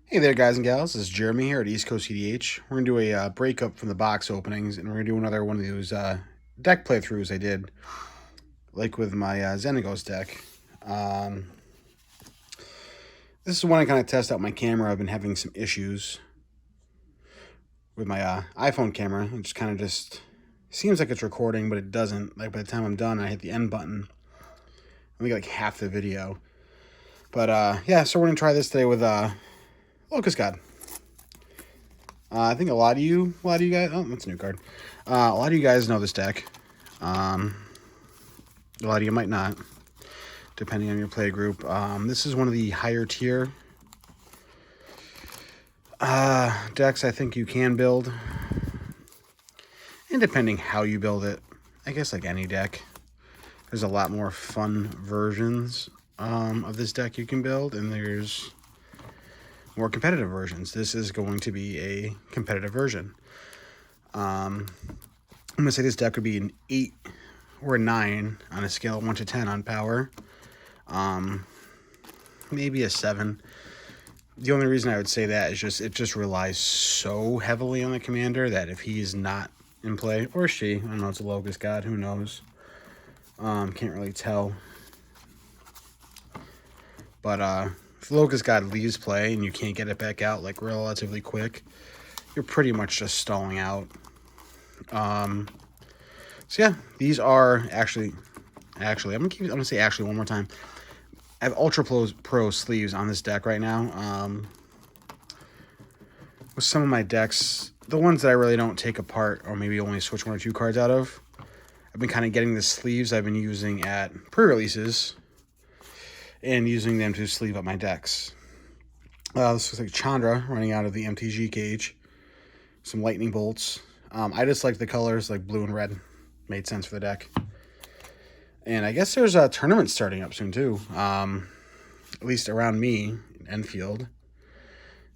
Hey there, guys and gals. This is Jeremy here at East Coast EDH. We're going to do a breakup from the box openings, and we're going to do another one of those deck playthroughs I did, like with my Xenagos deck. This is when I kind of test out my camera. I've been having some issues with my iPhone camera. It just kind of just seems like it's recording, but it doesn't. Like by the time I'm done, I hit the end button. I only get like half the video. But yeah, so we're going to try this today with Locust God. I think a lot of you guys. Oh, that's a new card. A lot of you guys know this deck. A lot of you might not, depending on your play group. This is one of the higher tier decks I think you can build, and depending how you build it, I guess like any deck, there's a lot more fun versions of this deck you can build, and there's more competitive versions. This is going to be a competitive version. I'm going to say this deck would be an 8 or a 9 on a scale of 1 to 10 on power. Maybe a 7. The only reason I would say that is it just relies so heavily on the commander that if he's not in play, or she, I don't know, it's a Locust God, who knows. Can't really tell. But if Locust God leaves play and you can't get it back out like relatively quick, you're pretty much just stalling out. So yeah, these are actually, I'm gonna say actually one more time. I have Ultra Pro sleeves on this deck right now. With some of my decks, the ones that I really don't take apart or maybe only switch 1 or 2 cards out of, I've been kind of getting the sleeves I've been using at pre-releases and using them to sleeve up my decks. This looks like Chandra running out of the MTG cage. Some lightning bolts. I just like the colors, like blue and red. Made sense for the deck. And I guess there's a tournament starting up soon, too. At least around me, in Enfield.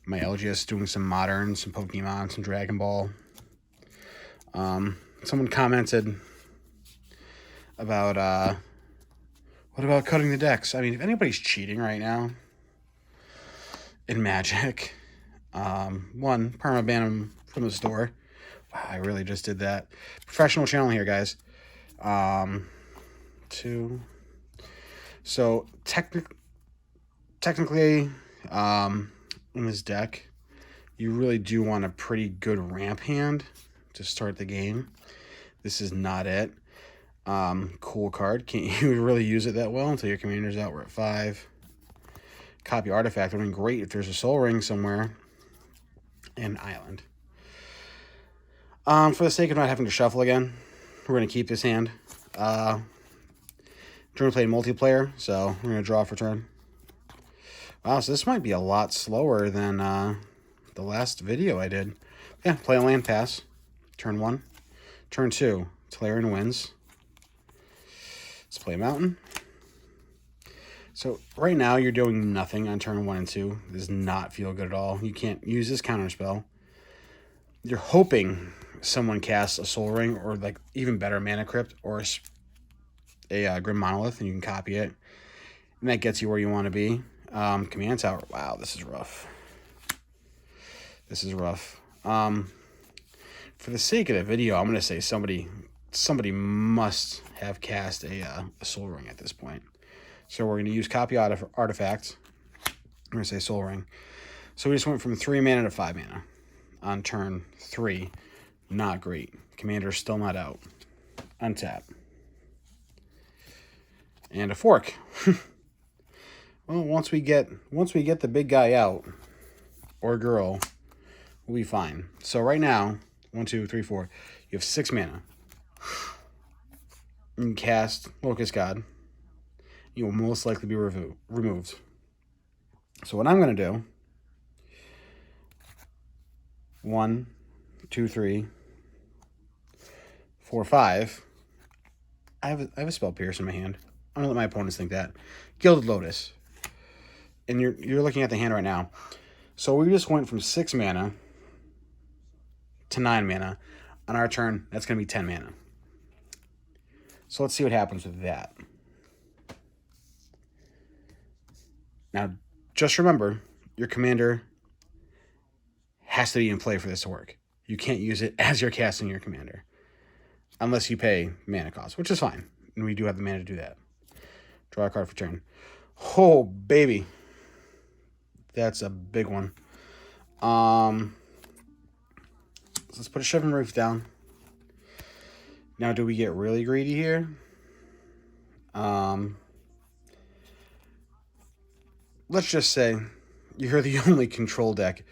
My LGS doing some Modern, some Pokemon, some Dragon Ball. Someone commented about, what about cutting the decks? I mean, if anybody's cheating right now in Magic, one, permaban them from the store. Wow, I really just did that. Professional channel here, guys. 2. So technically, in this deck, you really do want a pretty good ramp hand to start the game. This is not it. Cool card. Can't you really use it that well until your commander's out. We're at 5. Copy artifact. I mean, great if there's a soul ring somewhere. And island. For the sake of not having to shuffle again, we're going to keep this hand. Turn play multiplayer, so we're going to draw for turn. Wow, so this might be a lot slower than the last video I did. Yeah, play a land pass. Turn 1. Turn 2, Tolarian wins. Let's play a mountain. So right now you're doing nothing on turn 1 and 2. This does not feel good at all. You can't use this counter spell. You're hoping someone casts a Soul Ring or like even better Mana Crypt or a Grim Monolith and you can copy it. And that gets you where you want to be. Command Tower. Wow, this is rough. This is rough. For the sake of the video, I'm going to say somebody must have cast a Soul Ring at this point. So we're going to use copy artifact. I'm going to say Soul Ring. So we just went from 3 mana to 5 mana on turn 3. Not great. Commander's still not out. Untap. And a fork. Well, once we get the big guy out, or girl, we'll be fine. So right now, 1, 2, 3, 4, you have 6 mana. You can cast Locust God. You will most likely be removed. So what I'm going to do, 1, 2, 3, 4, 5. I have a Spell Pierce in my hand. I'm going to let my opponents think that. Gilded Lotus. And you're looking at the hand right now. So we just went from 6 mana to 9 mana. On our turn, that's going to be 10 mana. So let's see what happens with that. Now, just remember, your commander has to be in play for this to work. You can't use it as you're casting your commander. Unless you pay mana cost, which is fine. And we do have the mana to do that. Draw a card for turn. Oh, baby. That's a big one. So let's put a Shivan Reef down. Now, do we get really greedy here? Let's just say you're the only control deck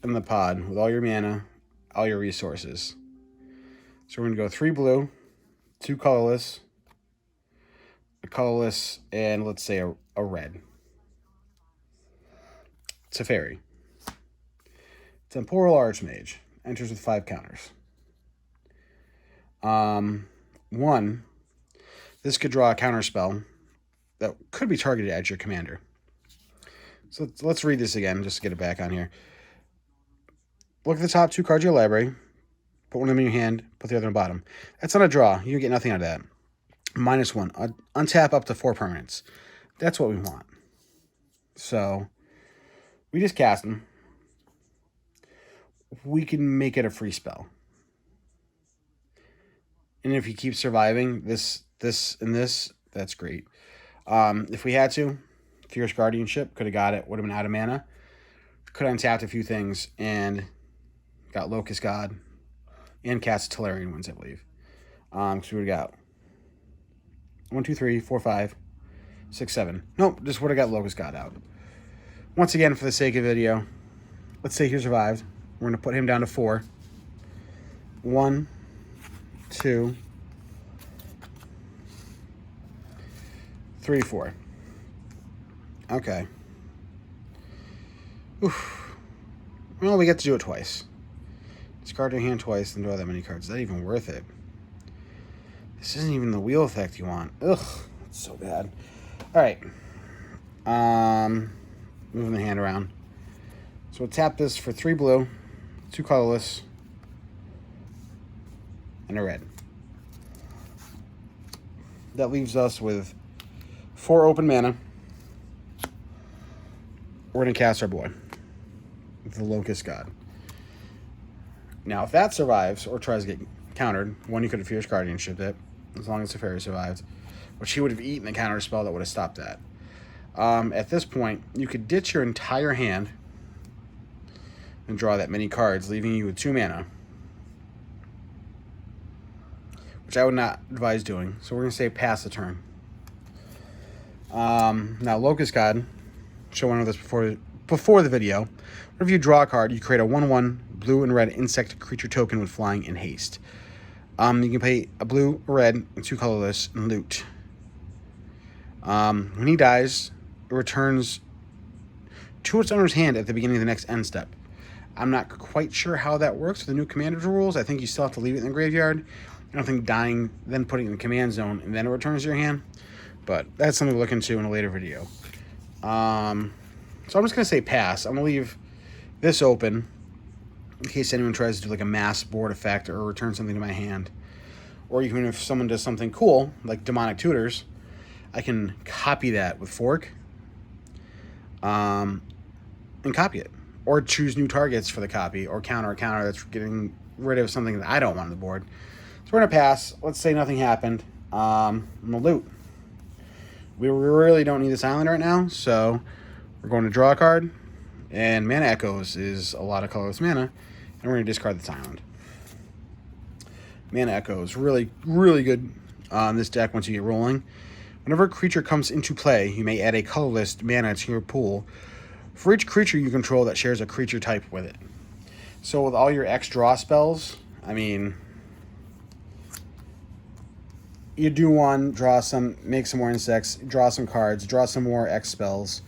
in the pod with all your mana, all your resources. So we're going to go 3 blue, 2 colorless, a colorless, and let's say a red. Teferi. Temporal Archmage. Enters with 5 counters. 1. This could draw a counter spell that could be targeted at your commander. So let's read this again just to get it back on here. Look at the top 2 cards of your library. Put one of them in your hand. Put the other on the bottom. That's not a draw. You get nothing out of that. -1. Untap up to 4 permanents. That's what we want. So we just cast them. We can make it a free spell. And if you keep surviving this, and this, that's great. If we had to, Fierce Guardianship, could have got it, would have been out of mana. Could have untapped a few things and got Locust God and cast Tolarian ones, I believe. So we would have got 1, 2, 3, 4, 5, 6, 7. Nope, just would have got Locust God out. Once again, for the sake of video, let's say he survived. We're going to put him down to 4. 1, 2, 3, 4. Okay. Oof. Well, we get to do it twice. Discard your hand twice and draw that many cards. Is that even worth it? This isn't even the wheel effect you want. Ugh, that's so bad. All right. Moving the hand around. So we'll tap this for 3 blue, 2 colorless, and a red. That leaves us with 4 open mana. We're going to cast our boy, the Locust God. Now, if that survives or tries to get countered, one, you could have Fierce Guardianship it, as long as Teferi survived, which he would have eaten the counter spell that would have stopped that. At this point, you could ditch your entire hand and draw that many cards, leaving you with 2 mana, which I would not advise doing. So we're going to say pass the turn. Now, Locust God, show one of this before the video. Whenever you draw a card, you create a 1/1 blue and red insect creature token with flying and haste. You can pay a blue, red, and 2 colorless and loot. When he dies, it returns to its owner's hand at the beginning of the next end step. I'm not quite sure how that works with the new commander's rules. I think you still have to leave it in the graveyard. I don't think dying, then putting it in the command zone, and then it returns to your hand. But that's something to look into in a later video. So I'm just going to say pass. I'm going to leave this open in case anyone tries to do like a mass board effect or return something to my hand. Or even if someone does something cool, like Demonic Tutors, I can copy that with Fork and copy it. Or choose new targets for the copy, or counter a counter that's getting rid of something that I don't want on the board. So we're going to pass. Let's say nothing happened. I'm going to loot. We really don't need this island right now, so we're going to draw a card. And Mana Echoes is a lot of colorless mana, and we're going to discard this island. Mana Echoes, really, really good on this deck once you get rolling. Whenever a creature comes into play, you may add a colorless mana to your pool for each creature you control that shares a creature type with it. So with all your X draw spells, I mean, you do one, draw some, make some more insects, draw some cards, draw some more X spells.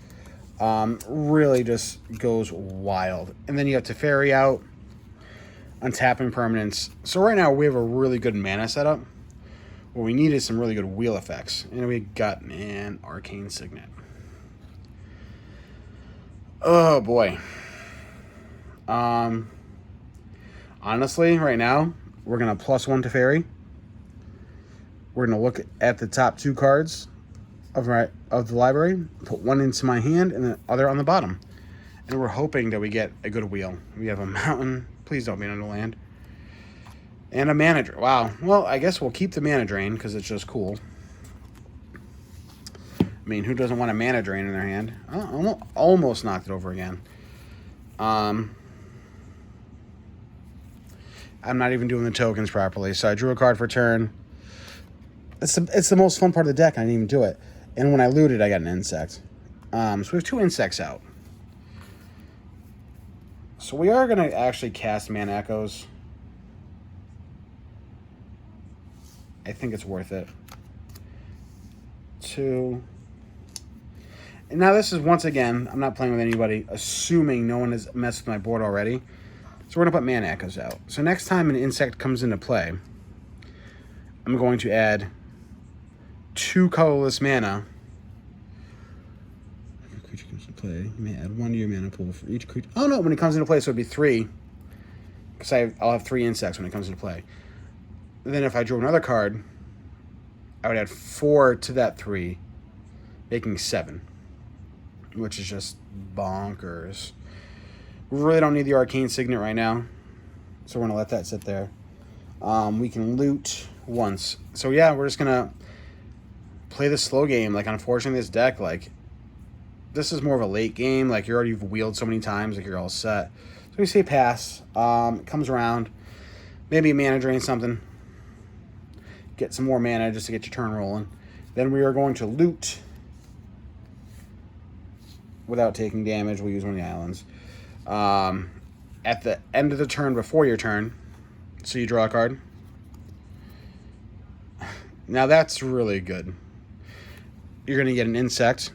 Really just goes wild. And then you have Teferi out, untapping permanents. So right now we have a really good mana setup. What we need is some really good wheel effects. And we got an Arcane Signet. Oh boy. Honestly, right now, we're going to +1 Teferi. We're going to look at the top 2 cards of the library, put one into my hand and the other on the bottom. And we're hoping that we get a good wheel. We have a mountain. Please don't be an underland. And a manager. Wow. Well, I guess we'll keep the mana drain because it's just cool. I mean, who doesn't want a mana drain in their hand? Oh, almost knocked it over again. I'm not even doing the tokens properly. So I drew a card for turn. It's the most fun part of the deck. I didn't even do it. And when I looted, I got an insect. So we have 2 insects out. So we are going to actually cast Mana Echoes. I think it's worth it. 2. And now this is, once again, I'm not playing with anybody, assuming no one has messed with my board already. So we're going to put Mana Echoes out. So next time an insect comes into play, I'm going to add 2 colorless mana. If a creature comes into play, you may add 1 to your mana pool for each creature. Oh no, when it comes into play, so it'd be 3. Because I'll have 3 insects when it comes into play. And then if I drew another card, I would add 4 to that 3, making 7. Which is just bonkers. We really don't need the Arcane Signet right now. So we're going to let that sit there. We can loot once. So yeah, we're just going to play the slow game. Like, unfortunately, this deck, like, this is more of a late game. Like, you're already wheeled so many times, like, you're all set. So we say pass. It comes around. Maybe a mana drain something. Get some more mana just to get your turn rolling. Then we are going to loot without taking damage. We'll use one of the islands. At the end of the turn before your turn, so you draw a card. Now that's really good. You're going to get an insect.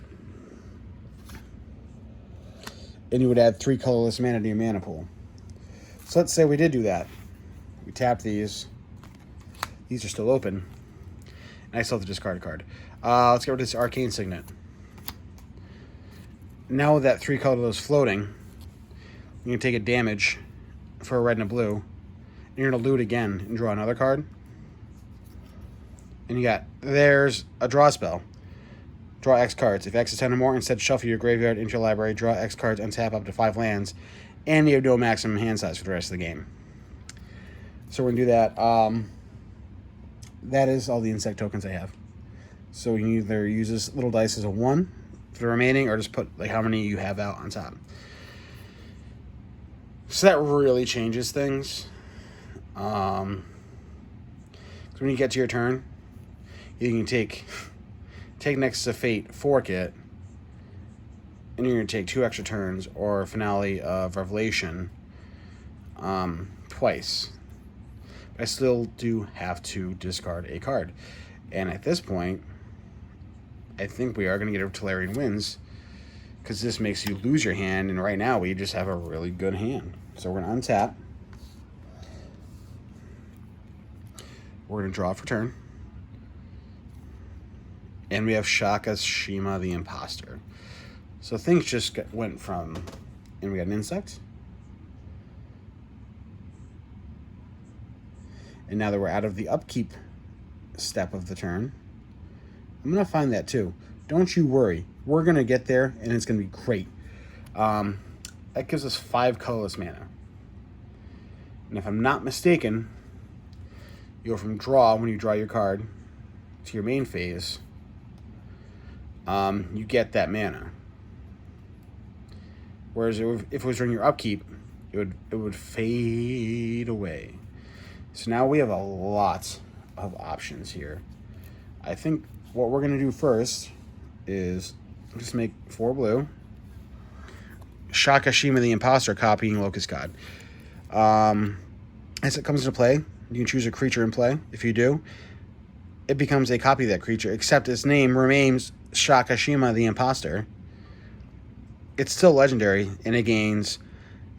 And you would add 3 colorless mana to your mana pool. So let's say we did do that. We tap these. These are still open. And I still have to discard a card. Let's get rid of this Arcane Signet. Now that 3 colorless floating, you can take a damage for a red and a blue. And you're going to loot again and draw another card. And you got, there's a draw spell. Draw X cards. If X is 10 or more, instead shuffle your graveyard into your library, draw X cards, and tap up to 5 lands. And you have no maximum hand size for the rest of the game. So we're going to do that. That is all the insect tokens I have. So you can either use this little dice as a 1 for the remaining, or just put like how many you have out on top. So that really changes things. So when you get to your turn, you can take Nexus of Fate, fork it, and you're going to take 2 extra turns, or Finale of Revelation twice. But I still do have to discard a card. And at this point, I think we are going to get a Tolarian Winds, because this makes you lose your hand, and right now we just have a really good hand. So we're going to untap. We're going to draw for turn. And we have Shaka Shima the Imposter. So things just went from... And we got an insect. And now that we're out of the upkeep step of the turn, I'm going to find that too. Don't you worry. We're going to get there, and it's going to be great. That gives us 5 colorless mana. And if I'm not mistaken, you go from draw, when you draw your card, to your main phase. You get that mana. Whereas if it was during your upkeep, it would fade away. So now we have a lot of options here. I think what we're going to do first is just make 4 blue. Shaka Shima the Imposter, copying Locust God. As it comes into play, you can choose a creature in play. If you do, it becomes a copy of that creature, except its name remains Shaka Shima the Imposter. It's still legendary, and it gains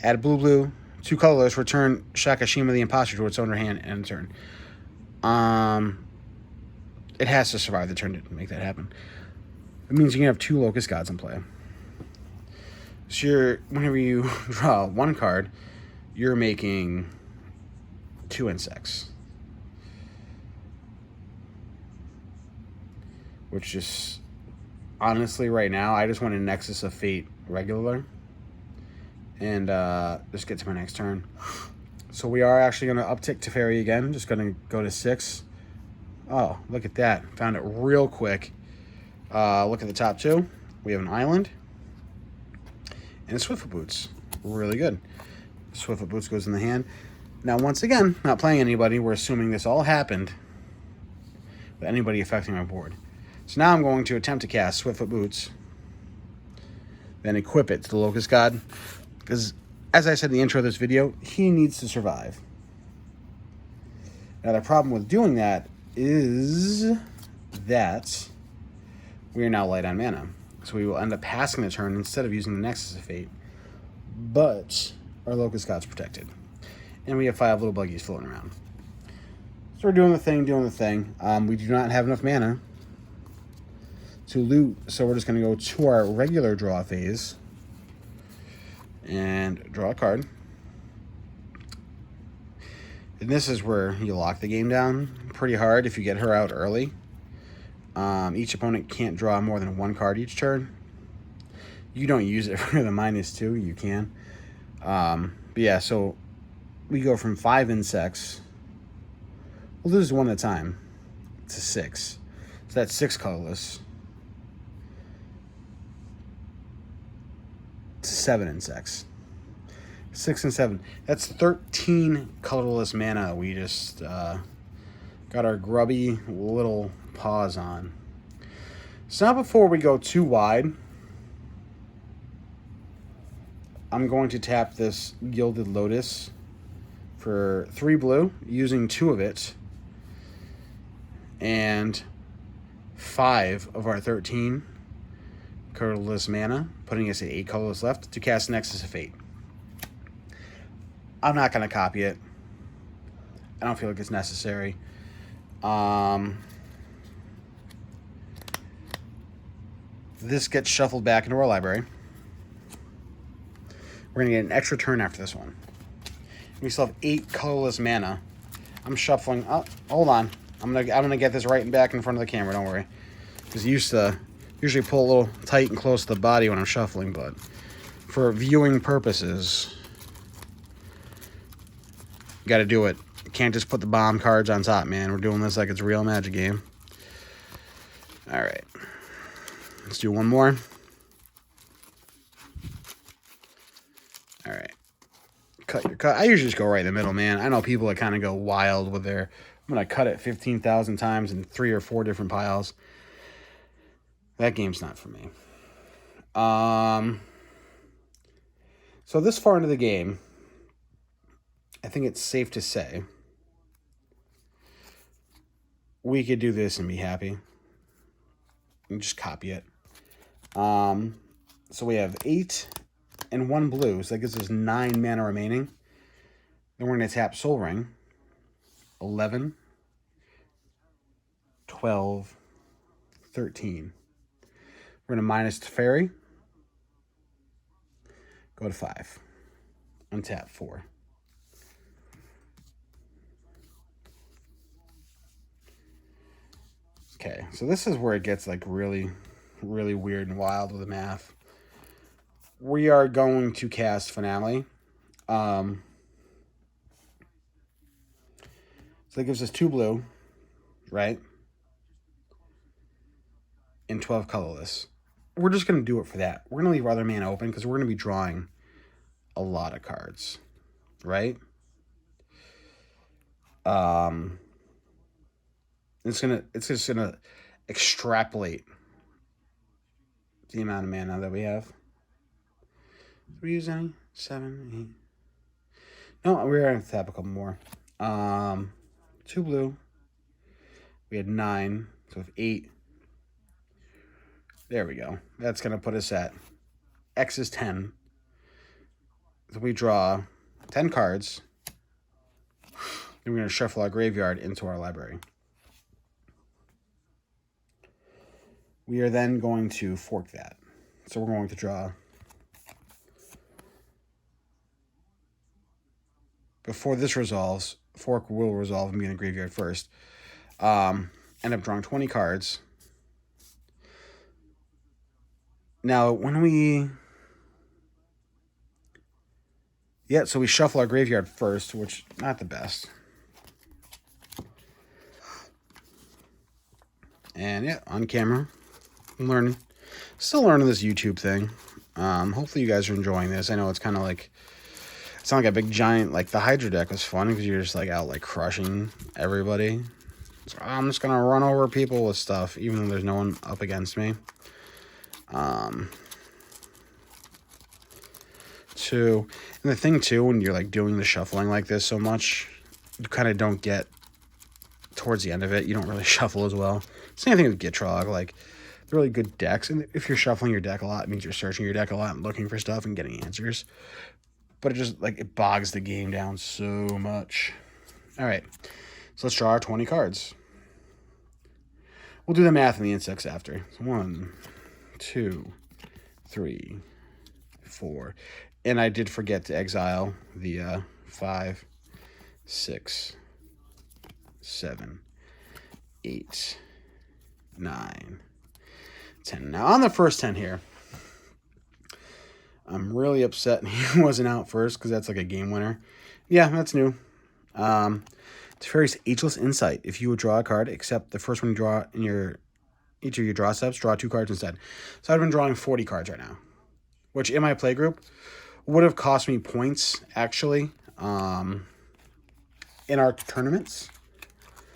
add blue, 2 colorless, return Shaka Shima the Imposter to its owner hand and turn. It has to survive the turn to make that happen. It means you can have 2 Locust Gods in play. So whenever you draw 1 card, you're making 2 insects. Which is, honestly, right now, I just want a Nexus of Fate regular. and just get to my next turn. So we are actually going to uptick Teferi again. Just going to go to 6. Oh, look at that. Found it real quick. Look at the top 2. We have an island and a Swiftfoot Boots. Really good. Swiftfoot Boots goes in the hand. Now, once again, not playing anybody. We're assuming this all happened with anybody affecting my board. So now I'm going to attempt to cast Swiftfoot Boots, then equip it to the Locust God, because as I said in the intro of this video, he needs to survive. Now the problem with doing that is that we are now light on mana. So we will end up passing the turn instead of using the Nexus of Fate. But our Locust God's protected. And we have 5 little buggies floating around. So we're doing the thing. We do not have enough mana to loot, so we're just going to go to our regular draw phase and draw a card. And this is where you lock the game down pretty hard if you get her out early. Each opponent can't draw more than 1 card each turn. You don't use it for the -2, you can. But yeah, so we go from 5 insects. We'll lose 1 at a time to 6. So that's 6 colorless. 7 insects. 6 and 7. That's 13 colorless mana we just got our grubby little paws on. So now before we go too wide, I'm going to tap this Gilded Lotus for 3 blue, using 2 of it, and 5 of our 13 colorless mana, putting us at 8 colorless left to cast Nexus of Fate. I'm not going to copy it. I don't feel like it's necessary. This gets shuffled back into our library. We're going to get an extra turn after this one. We still have 8 colorless mana. I'm shuffling. Oh, hold on. I'm gonna get this right and back in front of the camera. Don't worry. Because usually pull a little tight and close to the body when I'm shuffling, but for viewing purposes, you got to do it. You can't just put the bomb cards on top, man. We're doing this like it's a real Magic game. All right. Let's do one more. All right. Cut your cut. I usually just go right in the middle, man. I know people that kind of go wild with their, I'm going to cut it 15,000 times in 3 or 4 different piles. That game's not for me. So this far into the game, I think it's safe to say we could do this and be happy. And just copy it. So we have 8 and 1 blue, so that gives us 9 mana remaining. Then we're going to tap Soul Ring. 11, 12, 13. We're going to minus Teferi. Go to 5. Untap 4. Okay, so this is where it gets like really, really weird and wild with the math. We are going to cast Finale. So that gives us 2 blue, right? And 12 colorless. We're just going to do it for that. We're going to leave our other mana open because we're going to be drawing a lot of cards, right? It's just gonna extrapolate the amount of mana that we have. Did we use any? 7, 8. No, we're gonna tap a couple more. 2 blue. We had 9, so with 8. There we go. That's gonna put us at X is 10. So we draw 10 cards. And we're gonna shuffle our graveyard into our library. We are then going to fork that. So we're going to draw. Before this resolves, fork will resolve and be in the graveyard first. End up drawing 20 cards. Now, when we Yeah, so we shuffle our graveyard first, which not the best. And yeah, on camera, I'm learning. Still learning this YouTube thing. Hopefully you guys are enjoying this. I know it's kind of like, it's not like a big giant, like the Hydra deck was fun because you're just like out like crushing everybody. So I'm just going to run over people with stuff, even though there's no one up against me. Two, and the thing too, when you're like doing the shuffling like this so much, you kind of don't get towards the end of it. You don't really shuffle as well. Same thing with Gitrog. Like, they're really good decks, and if you're shuffling your deck a lot, it means you're searching your deck a lot and looking for stuff and getting answers. But it just like it bogs the game down so much. All right, so let's draw our 20 cards. We'll do the math and the insects after. So 1, 2, 3, 4. And I did forget to exile the 5, 6, 7, 8, 9, 10. Now on the first 10 here, I'm really upset he wasn't out first because that's like a game winner. Yeah, that's new. Teferi's Ageless Insight. If you would draw a card, except the first one you draw in each of your draw steps, draw 2 cards instead. So I've been drawing 40 cards right now, which in my play group would have cost me points, actually, in our tournaments.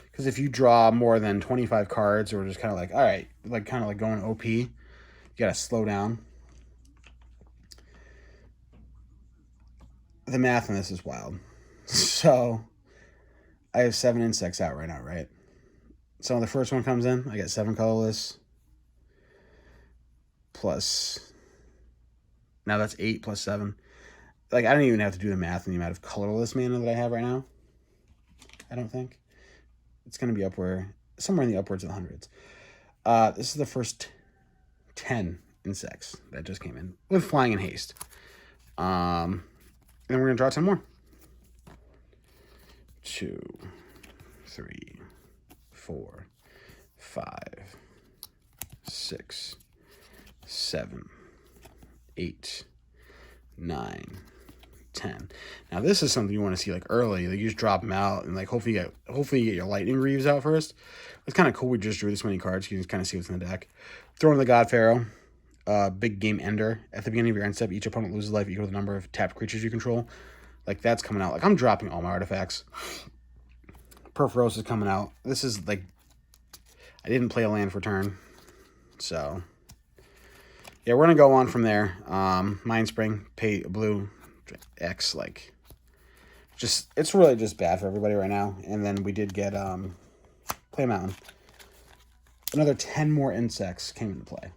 Because if you draw more than 25 cards, or just kind of like, all right, like kind of like going OP, you got to slow down. The math on this is wild. So I have 7 insects out right now, right? So when the first one comes in, I get 7 colorless. Plus, now that's 8 plus 7. Like, I don't even have to do the math on the amount of colorless mana that I have right now. I don't think. It's going to be somewhere in the upwards of the hundreds. This is the first 10 insects that just came in with Flying and Haste. And then we're going to draw 10 more. 2, 3, 4, 5, 6, 7, 8, 9, 10. Now this is something you want to see like early. Like you just drop them out and like hopefully you get your Lightning Reeves out first. It's kind of cool we just drew this many cards. You can kind of see what's in the deck. Throw in the God Pharaoh. Big Game Ender. At the beginning of your end step, each opponent loses life equal to the number of tapped creatures you control. Like that's coming out. Like I'm dropping all my artifacts. Perforos is coming out. This is like, I didn't play a land for turn. So yeah, we're going to go on from there. Mind Spring, pay blue, X, like, just, it's really just bad for everybody right now. And then we did get, Play Mountain. Another 10 more insects came into play.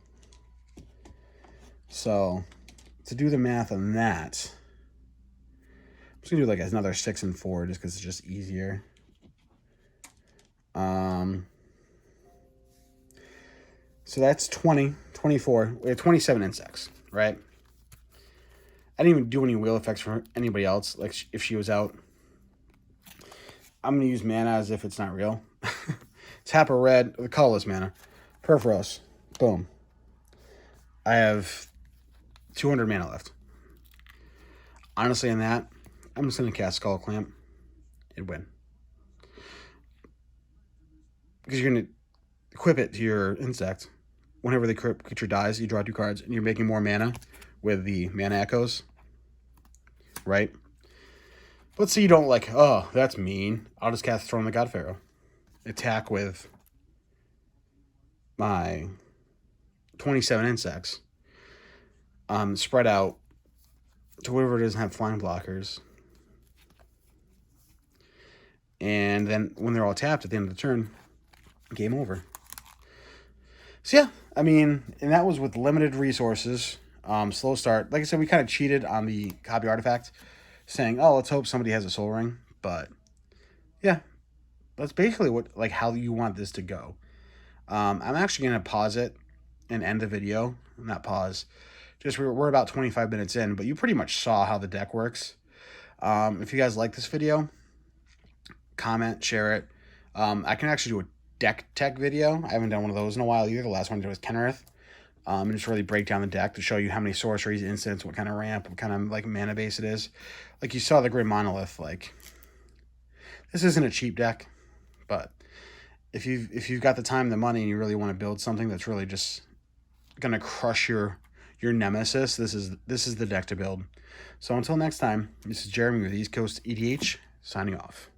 So, to do the math on that, I'm just going to do like another 6 and 4 just because it's just easier. So that's 20, 24, we have 27 insects, right? I didn't even do any wheel effects for anybody else, like if she was out. I'm going to use mana as if it's not real. Tap a red, the colorless mana. Perforos. Boom. I have 200 mana left. Honestly, in that, I'm just going to cast Skull Clamp and win. Because you're going to equip it to your insect. Whenever the creature dies, you draw 2 cards, and you're making more mana with the mana echoes. Right? Let's say you don't like, oh, that's mean. I'll just cast Throne of the God Pharaoh. Attack with my 27 insects. Spread out to whoever doesn't have flying blockers. And then when they're all tapped at the end of the turn, game over. So yeah, I mean, and that was with limited resources. Slow start. Like I said, we kind of cheated on the copy artifact, saying, oh, let's hope somebody has a Soul Ring. But yeah, that's basically how you want this to go. I'm actually going to pause it and end the video. Not pause. Just we're about 25 minutes in, but you pretty much saw how the deck works. If you guys like this video, comment, share it. I can actually do a deck tech video. I haven't done one of those in a while either. The last one I did was Kenrith. and just really break down the deck to show you how many sorceries, instants, what kind of ramp, what kind of like mana base it is. Like you saw the Grim Monolith, like this isn't a cheap deck, but if you've got the time, the money, and you really want to build something that's really just gonna crush your nemesis, this is the deck to build. So until next time, this is Jeremy with East Coast EDH signing off.